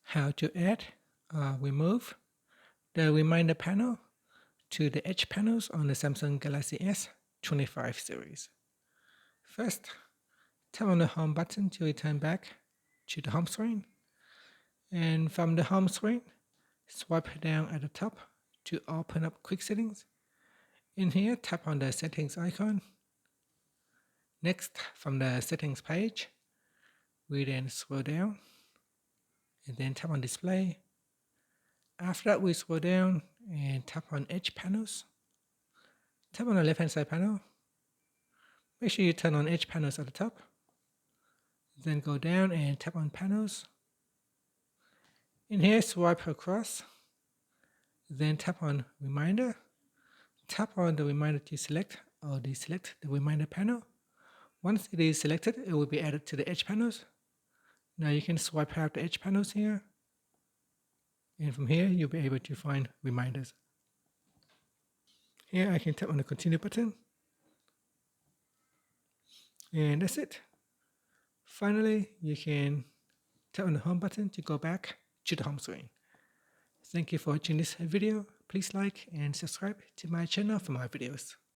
how to add or remove the reminder panel to the edge panels on the Samsung Galaxy S25 series. First, tap on the home button to return back to the home screen, and from the home screen, swipe down at the top to open up quick settings. In here, tap on the settings icon. Next, from the settings page, we then scroll down and then tap on display. After that, we scroll down and tap on edge panels. Tap on the left hand side panel. Make sure you turn on edge panels at the top. Then go down and tap on panels. In here, swipe across. Then tap on reminder. Tap on the reminder to select or deselect the reminder panel. Once it is selected, it will be added to the edge panels. Now you can swipe out the edge panels here. And from here, you'll be able to find reminders. Here I can tap on the continue button. And that's it. Finally, you can tap on the home button to go back to the home screen. Thank you for watching this video. Please like and subscribe to my channel for more videos.